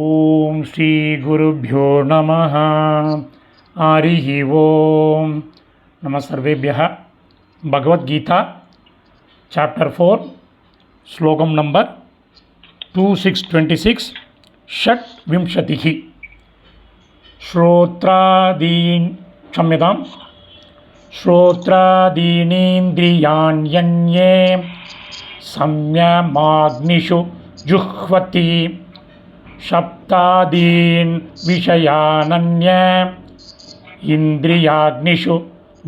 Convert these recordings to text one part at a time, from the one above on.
ஓம் ஸ்ரீ குருப்யோ நமः. ஹரிஹி ஓம். நம சர்வேபியः. பகவத்கீதா சாப்டர் 4 ஸ்லோகம் நம்பர் 2626 ஷட் விம்சதிஹி. ஸ்ரோத்ராதீன் க்ஷம்யதாம் ஸ்ரோத்ராதீனேந்திரியாண்யன்யே சம்யமாக்னிஷு ஜுஹ்வதி சப்தாதீன் விஷயானன்ய இந்திரியாக்னிஷு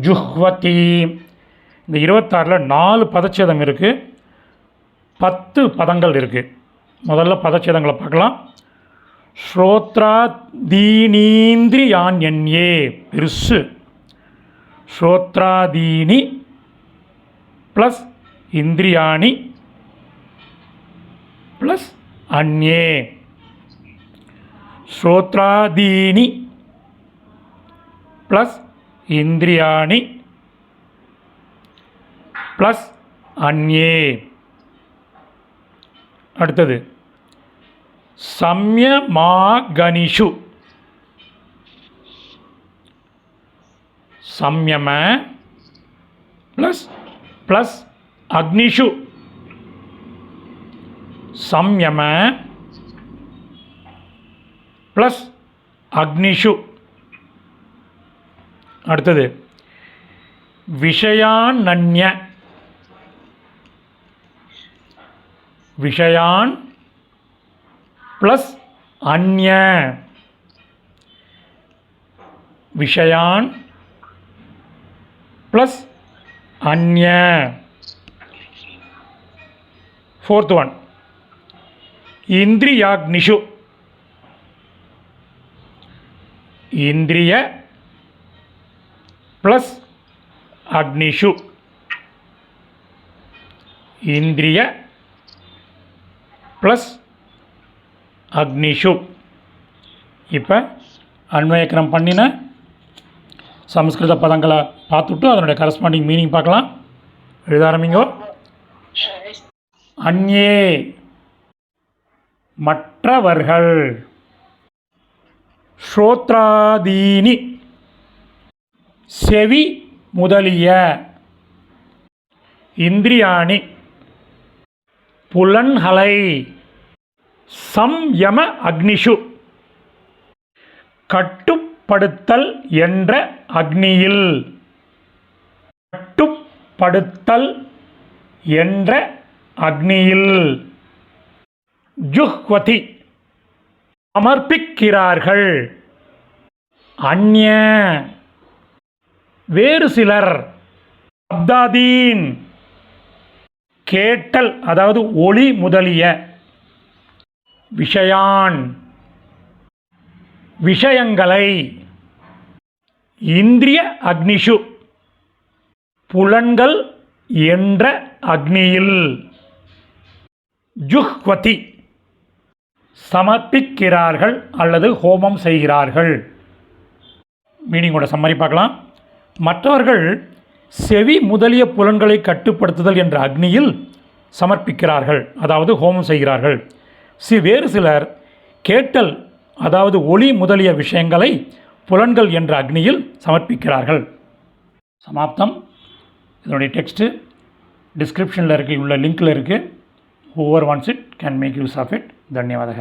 ஜுஹ்வதி. இந்த 26ல் 4 பதச்சேதம் இருக்குது, 10 பதங்கள் இருக்குது. முதல்ல பதச்சேதங்களை பார்க்கலாம். ஸ்ரோத்ராதீனீந்திரியாண்யன்யே பெருசு. ஸ்ரோத்ராதீனி ப்ளஸ் இந்திரியாணி ப்ளஸ் அன்யே. ஸ்ரோத்ராதீனி ப்ளஸ் இந்திரியாணி ப்ளஸ் அன்யே. அடுத்தது சம்யமாகனிஷு. சம்யம ப்ளஸ் ப்ளஸ் அக்னிஷு. சம்யம ப்ளஸ் அக்னிஷு. அடுத்தது விஷயானன்ய. விஷயான் ப்ளஸ் அன்ய. விஷயான் ப்ளஸ் அன்ய. ஃபோர்த் ஒன் இந்திரியாக்னிஷு. இந்திரிய ப்ளஸ் அக்னிஷு. இந்திரிய ப்ளஸ் அக்னிஷு. இப்போ அன்வயக்கரம் பண்ணின சம்ஸ்கிருத பதங்களை பார்த்துட்டு அதனுடைய கரஸ்பாண்டிங் மீனிங் பார்க்கலாம். எழுத ஆரம்பிங்கோ. அன்யே மற்றவர்கள். ஸ்ரோத்ராதீனி செவி முதலிய. இந்திரியாணி புலன்களை. சம்யம அக்னிஷு கட்டுப்படுத்தல் என்ற அக்னியில். கட்டுப்படுத்தல் என்ற அக்னியில். ஜுஹ்வதி சமர்ப்பிக்கிறார்கள். அந்ய வேறு சிலர். சப்தாதீன் கேட்டல் அதாவது ஒளி முதலிய. விஷயான் விஷயங்களை. இந்திரிய அக்னிஷு புலன்கள் என்ற அக்னியில். ஜுஹ்வதி சமர்ப்பிக்கிறார்கள் அல்லது ஹோமம் செய்கிறார்கள். மீனிங்கோட சம்மரி பார்க்கலாம். மற்றவர்கள் செவி முதலிய புலன்களை கட்டுப்படுத்துதல் என்ற அக்னியில் சமர்ப்பிக்கிறார்கள், அதாவது ஹோமம் செய்கிறார்கள். வேறு சிலர் கேட்டல் அதாவது ஒளி முதலிய விஷயங்களை புலன்கள் என்ற அக்னியில் சமர்ப்பிக்கிறார்கள். சமாப்தம். இதனுடைய டெக்ஸ்ட்டு டிஸ்கிரிப்ஷனில் உள்ள லிங்க்கில் இருக்குது. whoever wants it can make use of it. धन्यवादः.